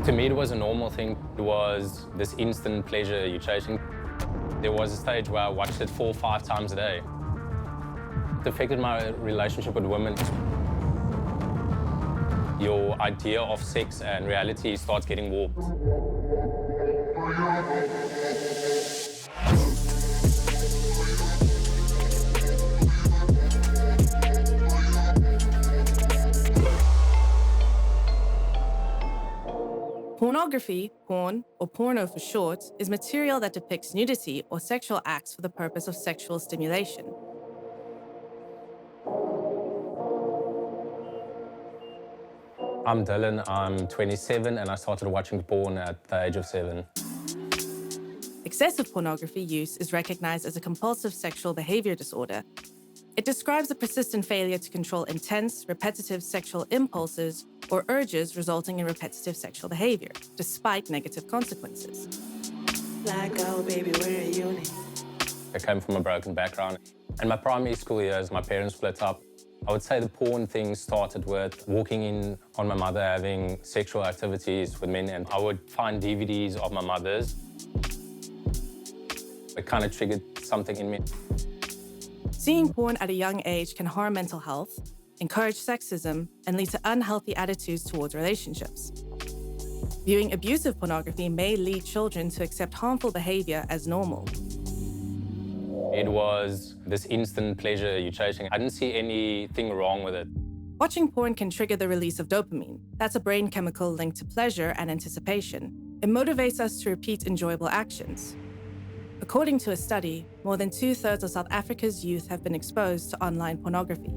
To me, it was a normal thing. It was this instant pleasure you're chasing. There was a stage where I watched it 4 or 5 times a day. It affected my relationship with women. Your idea of sex and reality starts getting warped. Pornography, porn, or porno for short, is material that depicts nudity or sexual acts for the purpose of sexual stimulation. I'm Dillan, I'm 27, and I started watching porn at the age of 7. Excessive pornography use is recognized as a compulsive sexual behavior disorder. It describes a persistent failure to control intense, repetitive sexual impulses or urges resulting in repetitive sexual behavior, despite negative consequences. Black girl, baby, we're a unit. I came from a broken background. In my primary school years, my parents split up. I would say the porn thing started with walking in on my mother having sexual activities with men, and I would find DVDs of my mother's. It kind of triggered something in me. Seeing porn at a young age can harm mental health, encourage sexism, and lead to unhealthy attitudes towards relationships. Viewing abusive pornography may lead children to accept harmful behavior as normal. It was this instant pleasure you're chasing. I didn't see anything wrong with it. Watching porn can trigger the release of dopamine. That's a brain chemical linked to pleasure and anticipation. It motivates us to repeat enjoyable actions. According to a study, more than 2/3 of South Africa's youth have been exposed to online pornography.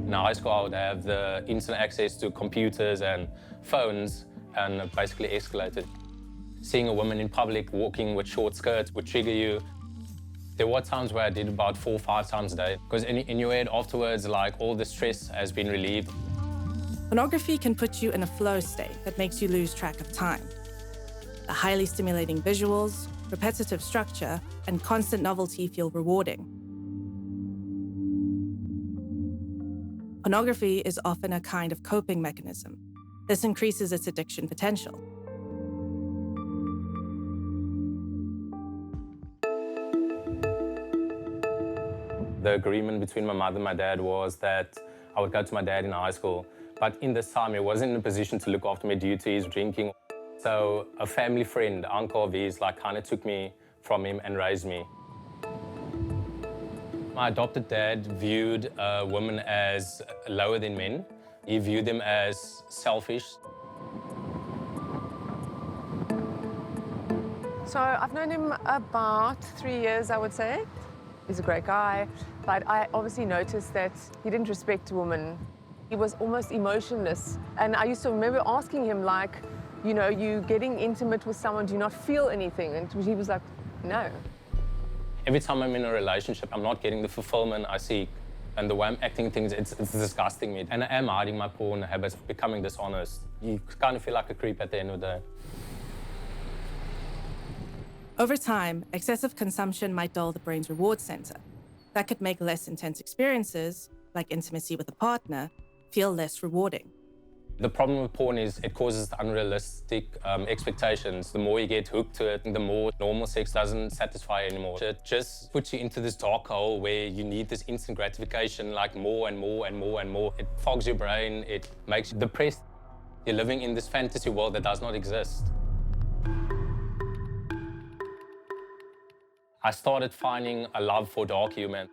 In high school, I would have the instant access to computers and phones, and it basically escalated. Seeing a woman in public walking with short skirts would trigger you. There were times where I did about 4 or 5 times a day, because in your head afterwards, like, all the stress has been relieved. Pornography can put you in a flow state that makes you lose track of time. The highly stimulating visuals, repetitive structure, and constant novelty feel rewarding. Pornography is often a kind of coping mechanism. This increases its addiction potential. The agreement between my mother and my dad was that I would go to my dad in high school, but in this time he wasn't in a position to look after me due to his drinking. So a family friend, uncle of his, kind of took me from him and raised me. My adopted dad viewed women as lower than men. He viewed them as selfish. So I've known him about 3 years, I would say. He's a great guy, but I obviously noticed that he didn't respect women. He was almost emotionless. And I used to remember asking him, you know, you getting intimate with someone, do you not feel anything? And he was like, no. Every time I'm in a relationship, I'm not getting the fulfillment I seek. And the way I'm acting things, it's disgusting me. And I am hiding my porn habits, becoming dishonest. You kind of feel like a creep at the end of the day. Over time, excessive consumption might dull the brain's reward center. That could make less intense experiences, like intimacy with a partner, feel less rewarding. The problem with porn is it causes unrealistic expectations. The more you get hooked to it, the more normal sex doesn't satisfy anymore. It just puts you into this dark hole where you need this instant gratification, like more and more and more and more. It fogs your brain, it makes you depressed. You're living in this fantasy world that does not exist. I started finding a love for dark humor.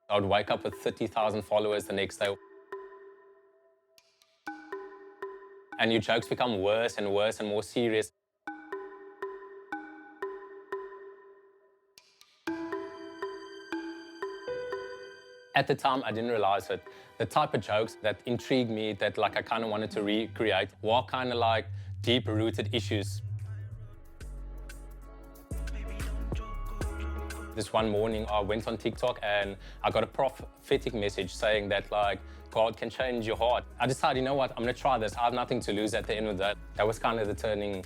I would wake up with 30,000 followers the next day. And your jokes become worse and worse and more serious. At the time, I didn't realize it. The type of jokes that intrigued me, that I kind of wanted to recreate, were kind of deep-rooted issues. This one morning, I went on TikTok and I got a prophetic message saying that, God can change your heart. I decided, you know what, I'm gonna try this. I have nothing to lose at the end of that. That was kind of the turning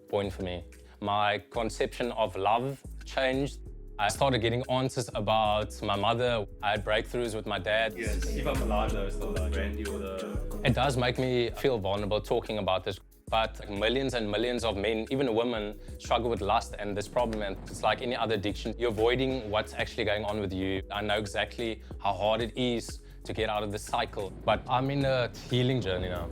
point for me. My conception of love changed. I started getting answers about my mother. I had breakthroughs with my dad. Yes, if I'm alive though, still the brandy or the... It does make me feel vulnerable talking about this. But millions and millions of men, even women, struggle with lust and this problem. And it's like any other addiction. You're avoiding what's actually going on with you. I know exactly how hard it is to get out of the cycle. But I'm in a healing journey now.